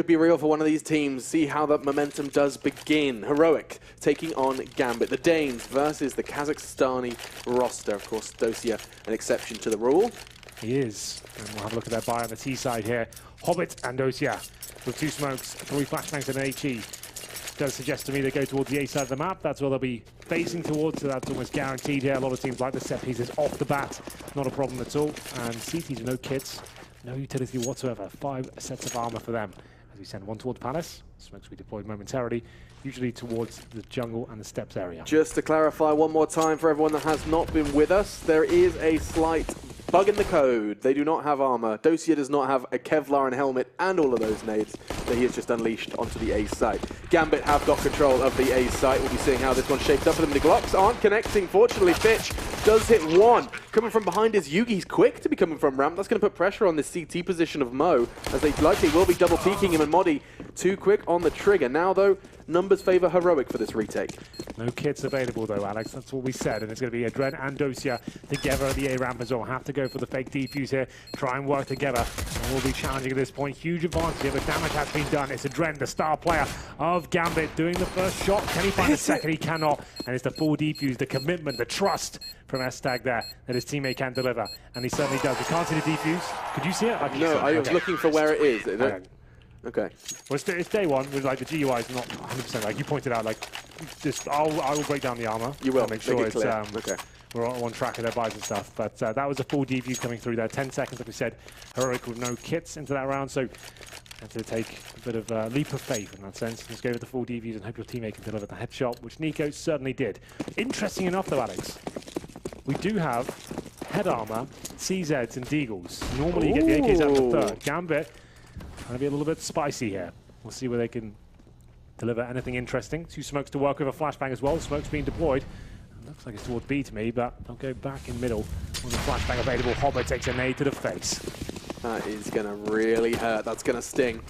Could be real for one of these teams. See how that momentum does begin. Heroic taking on Gambit. The Danes versus the Kazakhstani roster. Of course, Dosia an exception to the rule. He is. And we'll have a look at their buy on the T side here. Hobbit and Dosia with 2 smokes, 3 flashbangs and an HE. Does suggest to me they go towards the A side of the map. That's where they'll be facing towards, so that's almost guaranteed here. A lot of teams like the set pieces off the bat. Not a problem at all. And CTs with no kits, no utility whatsoever. 5 sets of armor for them. As we send one towards Palace, smokes will be deployed momentarily, usually towards the jungle and the steps area. Just to clarify one more time for everyone that has not been with us, there is a slight bug in the code. They do not have armor. Dosia does not have a Kevlar and helmet and all of those nades that he has just unleashed onto the A site. Gambit have got control of the A site. We'll be seeing how this one shapes up for them. The Glocks aren't connecting. Fortunately, Fitch does hit one. Coming from behind is Yugi. He's quick to be coming from ramp. That's going to put pressure on this CT position of Mo, as they likely will be double peeking him, and Modi too quick on the trigger. Now, though, numbers favor Heroic for this retake. No kits available, though, Alex. That's what we said. And it's going to be Adren and Dosia together at the A ramp as well. Have to go for the fake defuse here. Try and work together. And we'll be challenging at this point. Huge advantage here, but damage has been done. It's Adren, the star player of Gambit, doing the first shot. Can he find a second? He cannot. And it's the full defuse, the commitment, the trust from Estag there that his teammate can deliver. And he certainly does. We can't see the defuse. Could you see it? No, I was looking for where it is. Okay. Well, it's day one with like the GUI is not 100%. Like you pointed out, like just I will break down the armor. You will make sure it's okay. We're on track of their buys and stuff. But that was a full defuse coming through there. 10 seconds, like we said. Heroic with no kits into that round, so had to take a bit of a leap of faith in that sense. Just go with the full defuse and hope your teammate can deliver the headshot, which Nico certainly did. Interesting enough, though, Alex, we do have head armor, CZs, and Deagles. Normally, you get the AKs out of the third. Gambit going to be a little bit spicy here. We'll see where they can deliver anything interesting. 2 smokes to work with, a flashbang as well. The smoke's being deployed. It looks like it's towards B to me, but they'll go back in middle. On the flashbang available, Hobbit takes a nade to the face. That is going to really hurt. That's going to sting.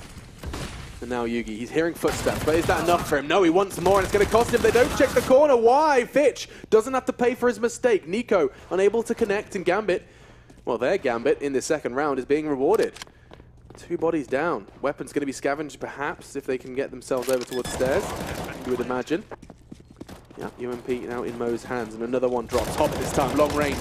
And now Yugi, he's hearing footsteps, but is that enough for him? No, he wants more, and it's going to cost him. They don't check the corner. Why? Fitch doesn't have to pay for his mistake. Nico unable to connect, and Gambit, well, their Gambit in the second round is being rewarded. 2 bodies down. Weapons going to be scavenged, perhaps, if they can get themselves over towards stairs, you would imagine. Yeah, UMP now in Mo's hands, and another one drops. Hobbit this time, long range.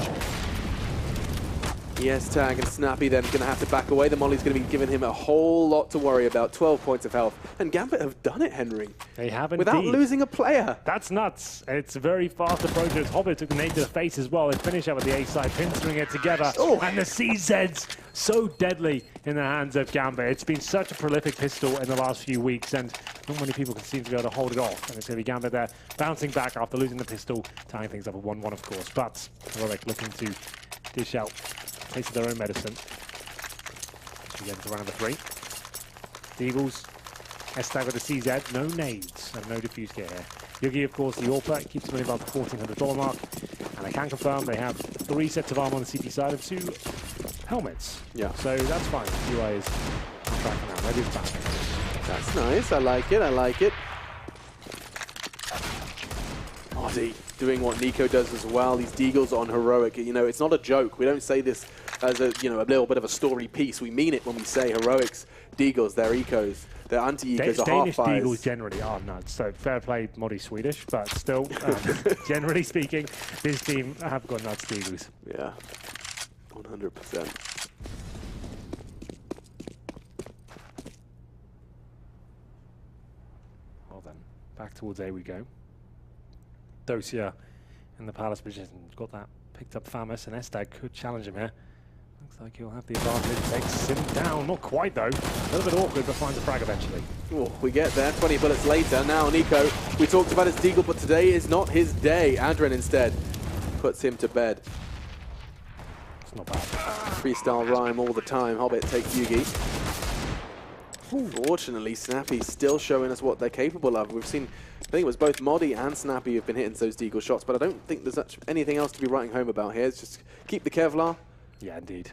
Yes, Tag and Snappy then going to have to back away. The Molly's going to be giving him a whole lot to worry about. 12 points of health. And Gambit have done it, Henry. They have indeed. Without losing a player. That's nuts. It's a very fast approach. As Hobbit took the nade to the face as well. They finish up with the A side, pinstering it together. Oh. And the CZs, so deadly in the hands of Gambit. It's been such a prolific pistol in the last few weeks, and not many people can seem to be able to hold it off. And it's going to be Gambit there, bouncing back after losing the pistol, tying things up at 1-1, of course. But Heroic looking to dish out taste of their own medicine. We get into round number 3. The Eagles, Estag with the CZ, no nades and no diffuse gear here. Yugi, of course, the AWPer, keeps them in about the $1,400 mark. And I can confirm they have 3 sets of armor on the CT side and 2 helmets. Yeah. So that's fine. UI is on track for now. Maybe it's back. That's nice. I like it. I like it. Ozzy doing what Nico does as well. These Deagles on Heroic. You know, it's not a joke. We don't say this as a, you know, a little bit of a story piece. We mean it when we say Heroic's Deagles, their ecos, their anti-ecos are Danish half-fires. Deagles generally are nuts. So fair play, Modi Swedish, but still, generally speaking, this team have got nuts Deagles. Yeah, 100%. Well then, back towards A we go. Dosia in the Palace position. Got that picked up Famus, and Estag could challenge him here. Looks like he'll have the advantage. Takes him down. Not quite, though. A little bit awkward, but finds a frag eventually. Oh, we get there. 20 bullets later. Now Nico, we talked about his Deagle, but today is not his day. Adren instead puts him to bed. It's not bad. Freestyle rhyme all the time. Hobbit takes Yugi. Fortunately, Snappy's still showing us what they're capable of. We've seen, I think it was both Modi and Snappy who've been hitting those Deagle shots, but I don't think there's anything else to be writing home about here. It's just keep the Kevlar. Yeah, indeed.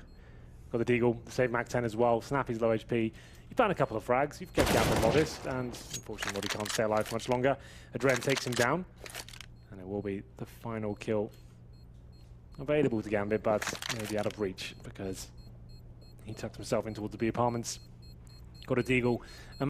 Got the Deagle, save Mac 10 as well. Snappy's low HP. You found a couple of frags. You've kept Gambit modest, and unfortunately Modi can't stay alive for much longer. Adren takes him down, and it will be the final kill available to Gambit, but maybe out of reach because he tucked himself in towards the B apartments. Got a Deagle.